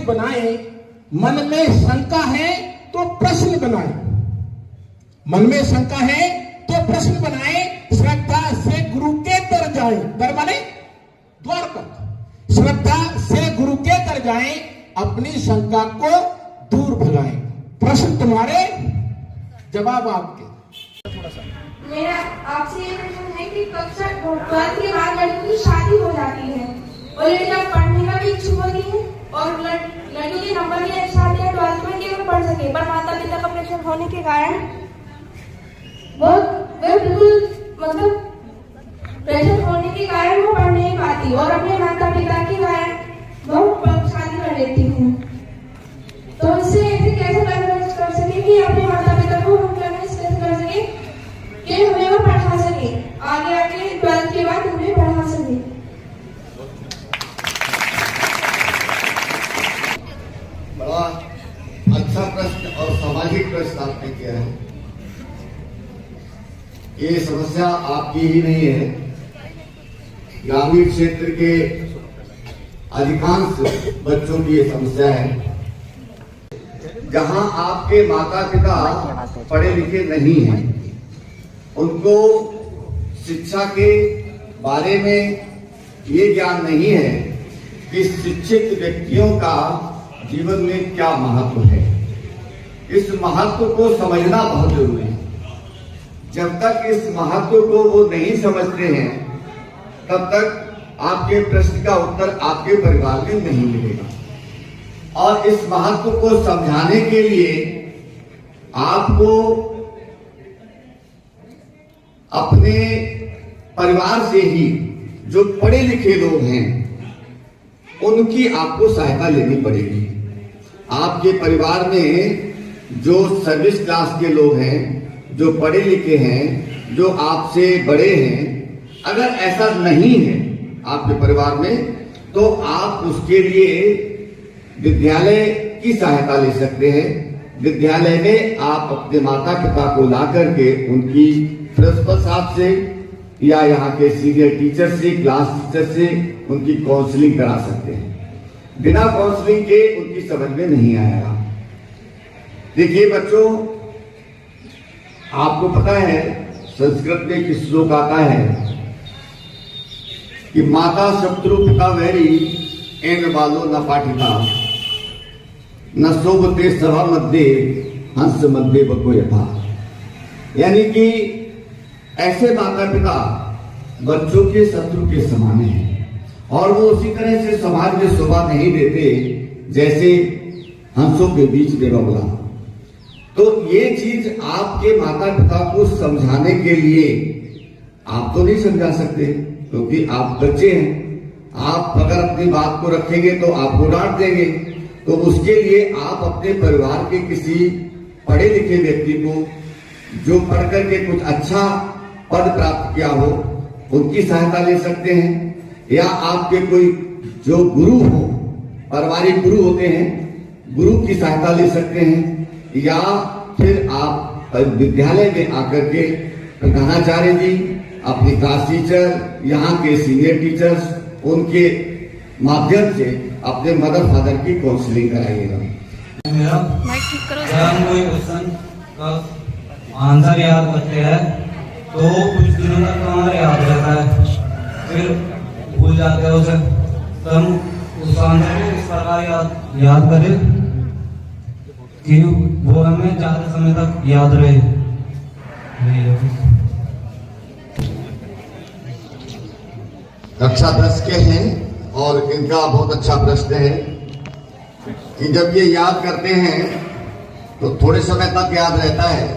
Page बनाए, मन में शंका है तो प्रश्न बनाए, मन में शंका है तो प्रश्न बनाए, श्रद्धा से गुरु के दर जाए, दर माने द्वार पर, श्रद्धा से गुरु के दर जाए, अपनी शंका को दूर भगाएं। प्रश्न तुम्हारे, जवाब आपके। मेरा आपसे ये प्रश्न है कि कक्षा 12 के बाद लड़कियों की शादी हो जाती है और लड़कियां पढ़ने का भी इच्छुक होती है और लड़कियों के नंबर भी अच्छा आते हैं 12th में कि वो पढ़ सके, पर माता पिता का प्रेशर होने के कारण वो बिल्कुल मतलब प्रेशर होने के कारण वो पढ़ नहीं पाती और अपने माता पिता के कारण वो शादी कर लेती है। तो इससे कैसे कन्विंस कर सके कि अपने माता पिता को हम कन्विंस कैसे कर सके कि हमें वो पढ़ा सके, आगे आके 12th के बाद हमें पढ़ा सके। बड़ा अच्छा प्रश्न और सामाजिक प्रश्न आपने किया है। ये समस्या आपकी ही नहीं है, ग्रामीण क्षेत्र के अधिकांश बच्चों की ये समस्या है। जहां आपके माता पिता पढ़े लिखे नहीं हैं, उनको शिक्षा के बारे में ये ज्ञान नहीं है कि शिक्षित व्यक्तियों का जीवन में क्या महत्व है। इस महत्व को समझना बहुत जरूरी है। जब तक इस महत्व को वो नहीं समझते हैं, तब तक आपके प्रश्न का उत्तर आपके परिवार में नहीं मिलेगा। और इस महत्व को समझाने के लिए आपको अपने परिवार से ही जो पढ़े लिखे लोग हैं, उनकी आपको सहायता लेनी पड़ेगी। आपके परिवार में जो सर्विस क्लास के लोग हैं, जो पढ़े लिखे हैं, जो आपसे बड़े हैं, अगर ऐसा नहीं है आपके परिवार में, तो आप उसके लिए विद्यालय की सहायता ले सकते हैं। विद्यालय में आप अपने माता पिता को ला करके उनकी प्रिंसिपल साहब से या यहाँ के सीनियर टीचर से, क्लास टीचर से उनकी काउंसलिंग करा सकते हैं। बिना काउंसलिंग के उनकी समझ में नहीं आएगा। देखिए बच्चों, आपको पता है संस्कृत में एक श्लोक आता है कि माता शत्रु पिता वैरी एन बालो न पाठिता न शोभते सभा मध्य हंस मध्य बको यथा। यानी कि ऐसे माता पिता बच्चों के शत्रु के समान हैं और वो उसी तरह से समाज में शोभा नहीं देते जैसे हंसों के बीच में बगला। तो ये चीज आपके माता पिता को समझाने के लिए आप तो नहीं समझा सकते, क्योंकि आप बच्चे हैं। आप अगर अपनी बात को रखेंगे तो आपको डांट देंगे। तो उसके लिए आप अपने परिवार के किसी पढ़े लिखे व्यक्ति को, जो पढ़ करके कुछ अच्छा पद प्राप्त किया हो, उनकी सहायता ले सकते हैं। या आपके कोई जो गुरु हो, पारिवारिक गुरु होते हैं, गुरु की सहायता ले सकते हैं। या फिर आप विद्यालय में आकर के प्रधानाचार्य जी, अपनी क्लास टीचर, यहाँ के सीनियर टीचर्स, उनके माध्यम से अपने मदर फादर की काउंसलिंग कराइएगा। मेरा हम कोई क्वेश्चन का आंसर याद करते हैं तो कुछ दिनों तक हमारा याद रहता है, फिर भूल जाते हैं उसे। तो हम उस आंसर को इस प्रकार याद करें कि वो हमें ज्यादा समय तक याद रहे। कक्षा 10 के हैं और इनका बहुत अच्छा प्रश्न है कि जब ये याद करते हैं तो थोड़े समय तक याद रहता है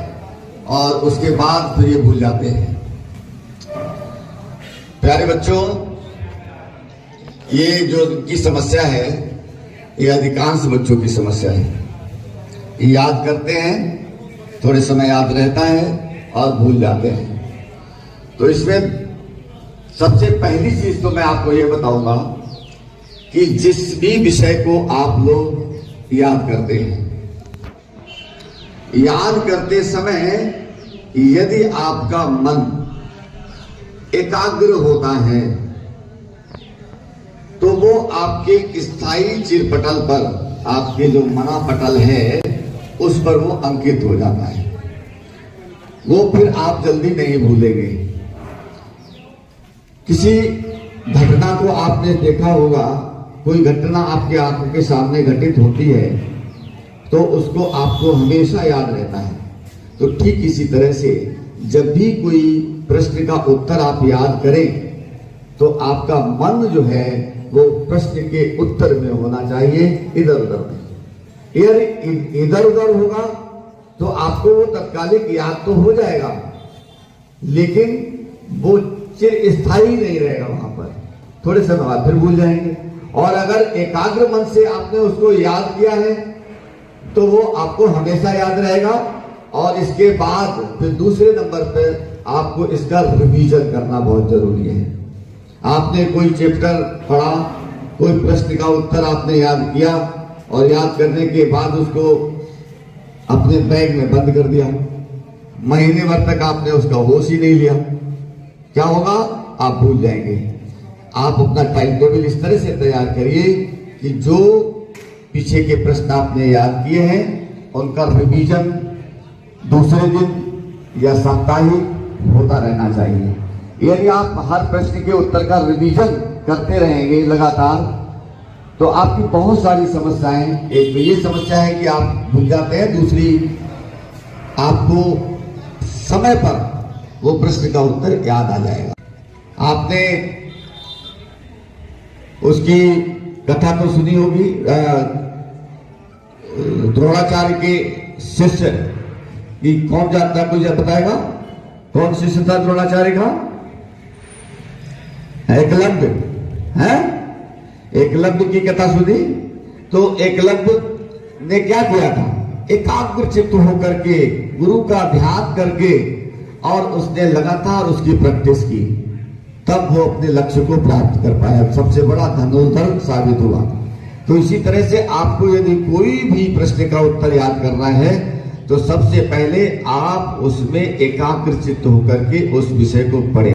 और उसके बाद फिर ये भूल जाते हैं। प्यारे बच्चों, ये जो की समस्या है, ये अधिकांश बच्चों की समस्या है। ये याद करते हैं, थोड़े समय याद रहता है और भूल जाते हैं। तो इसमें सबसे पहली चीज तो मैं आपको ये बताऊंगा कि जिस भी विषय को आप लोग याद करते हैं, याद करते समय यदि आपका मन एकाग्र होता है तो वो आपके स्थायी चिरपटल पर आपके जो मना पटल है उस पर वो अंकित हो जाता है, वो फिर आप जल्दी नहीं भूलेंगे। किसी घटना को आपने देखा होगा, कोई घटना आपके आंखों के सामने घटित होती है तो उसको आपको हमेशा याद रहता है। तो ठीक इसी तरह से जब भी कोई प्रश्न का उत्तर आप याद करें तो आपका मन जो है वो प्रश्न के उत्तर में होना चाहिए, इधर उधर नहीं। यार इधर उधर होगा तो आपको वो तत्कालिक याद तो हो जाएगा, लेकिन वो चिर स्थायी नहीं रहेगा, वहां पर थोड़े समय बाद फिर भूल जाएंगे। और अगर एकाग्र मन से आपने उसको याद किया है तो वो आपको हमेशा याद रहेगा। और इसके बाद फिर दूसरे नंबर पर आपको इसका रिवीजन करना बहुत जरूरी है। आपने कोई चैप्टर पढ़ा, कोई प्रश्न का उत्तर आपने याद किया और याद करने के बाद उसको अपने बैग में बंद कर दिया, महीने भर तक आपने उसका होश ही नहीं लिया, क्या होगा? आप भूल जाएंगे। आप अपना टाइम टेबल इस तरह से तैयार करिए कि जो पीछे के प्रश्न आपने याद किए हैं उनका रिवीजन दूसरे दिन या साप्ताहिक होता रहना चाहिए। यदि आप हर प्रश्न के उत्तर का रिवीजन करते रहेंगे लगातार तो आपकी बहुत सारी समस्याएं, एक तो ये समस्या है कि आप भूल जाते हैं, दूसरी आपको समय पर वो प्रश्न का उत्तर याद आ जाएगा। आपने उसकी कथा तो सुनी होगी, द्रोणाचार्य के शिष्य की, कौन जानता है? कोई बताएगा कौन शिष्य था द्रोणाचार्य का? एकलव्य है। एकलव्य की कथा सुनी तो एकलव्य ने क्या किया था? एकाग्र चित्त होकर के गुरु का ध्यान करके और उसने लगातार उसकी प्रैक्टिस की, तब वो अपने लक्ष्य को प्राप्त कर पाया, सबसे बड़ा धनुर्धर साबित हुआ। तो इसी तरह से आपको यदि कोई भी प्रश्न का उत्तर याद करना है तो सबसे पहले आप उसमें एकाग्र चित्त होकर के उस विषय को पढ़ें।